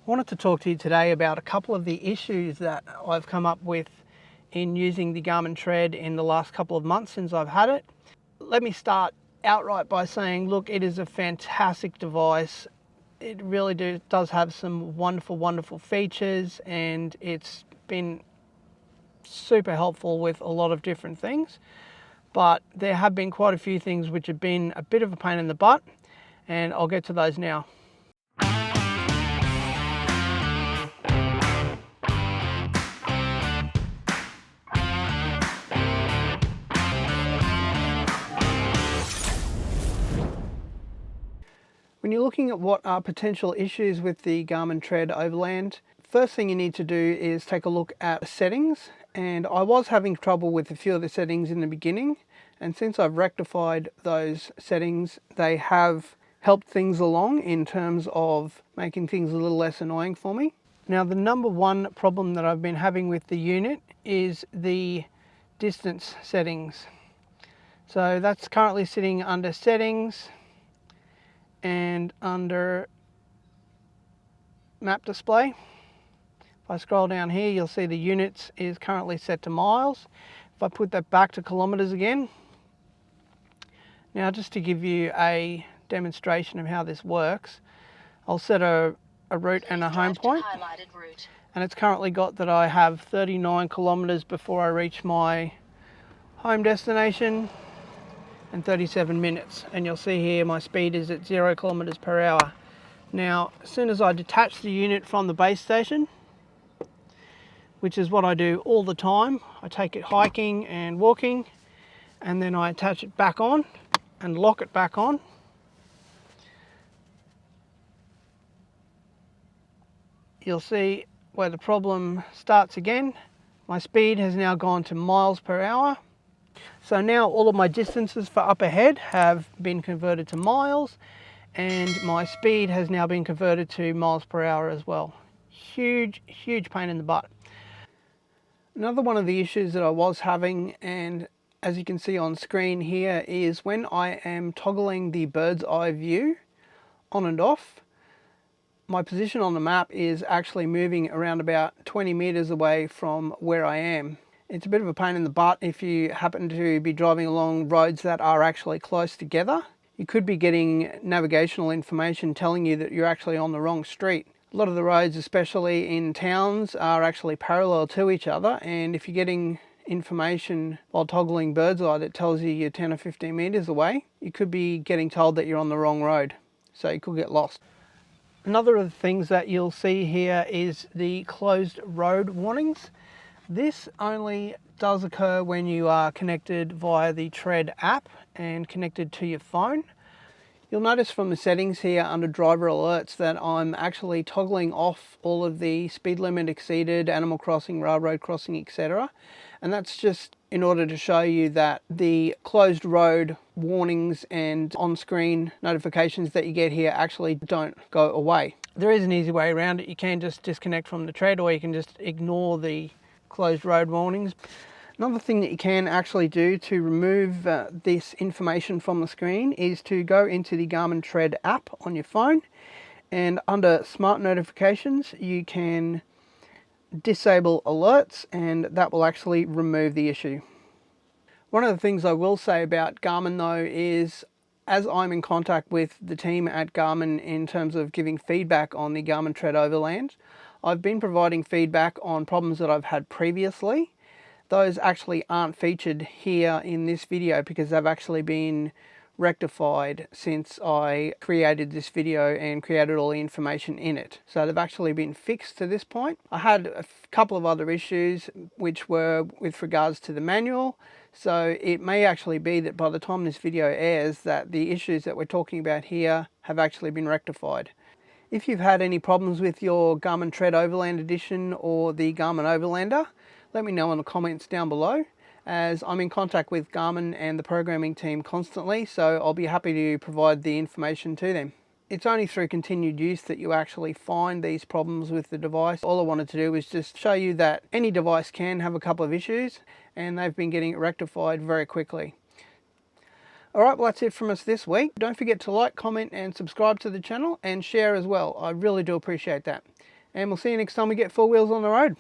wanted to talk to you today about a couple of the issues that I've come up with in using the Garmin Tread in the last couple of months since I've had it. Let me start outright by saying, look, it is a fantastic device. It really does have some wonderful features, and it's been super helpful with a lot of different things. But there have been quite a few things which have been a bit of a pain in the butt, and I'll get to those now. When you're looking at what are potential issues with the Garmin Tread Overland, first thing you need to do is take a look at settings. And I was having trouble with a few of the settings in the beginning, and since I've rectified those settings, they have helped things along in terms of making things a little less annoying for me. Now, the number one problem that I've been having with the unit is the distance settings. So that's currently sitting under settings and under map display. If I scroll down here, you'll see the units is currently set to miles. If I put that back to kilometers again. Now, just to give you a demonstration of how this works, I'll set a route and a home point. And it's currently got that I have 39 kilometers before I reach my home destination, and 37 minutes, and you'll see here my speed is at 0 kilometers per hour. Now, as soon as I detach the unit from the base station, which is what I do all the time, I take it hiking and walking, and then I attach it back on and lock it back on. You'll see where the problem starts again. My speed has now gone to miles per hour. So now all of my distances for up ahead have been converted to miles, and my speed has now been converted to miles per hour as well. Huge pain in the butt. Another one of the issues that I was having, and as you can see on screen here, is when I am toggling the bird's eye view on and off, my position on the map is actually moving around about 20 meters away from where I am. It's a bit of a pain in the butt if you happen to be driving along roads that are actually close together. You could be getting navigational information telling you that you're actually on the wrong street. A lot of the roads, especially in towns, are actually parallel to each other, and if you're getting information while toggling bird's eye that tells you you're 10 or 15 meters away, you could be getting told that you're on the wrong road, so you could get lost. Another of the things that you'll see here is the closed road warnings. This only does occur when you are connected via the Tread app and connected to your phone. You'll notice from the settings here under driver alerts that I'm actually toggling off all of the speed limit exceeded, animal crossing, railroad crossing, etc. And that's just in order to show you that the closed road warnings and on-screen notifications that you get here actually don't go away. There is an easy way around it. You can just disconnect from the Tread, or you can just ignore the closed road warnings. Another thing that you can actually do to remove this information from the screen is to go into the Garmin Tread app on your phone, and under smart notifications you can disable alerts, and that will actually remove the issue. One of the things I will say about Garmin though is, as I'm in contact with the team at Garmin in terms of giving feedback on the Garmin Tread Overland, I've been providing feedback on problems that I've had previously. Those actually aren't featured here in this video because they've actually been rectified since I created this video and created all the information in it. So they've actually been fixed to this point. I had a couple of other issues which were with regards to the manual. So it may actually be that by the time this video airs that the issues that we're talking about here have actually been rectified. If you've had any problems with your Garmin Tread Overland Edition or the Garmin Overlander, let me know in the comments down below, as I'm in contact with Garmin and the programming team constantly, so I'll be happy to provide the information to them. It's only through continued use that you actually find these problems with the device. All I wanted to do was just show you that any device can have a couple of issues, and they've been getting it rectified very quickly. Alright, well that's it from us this week. Don't forget to like, comment and subscribe to the channel and share as well. I really do appreciate that. And we'll see you next time we get 4 wheels on the road.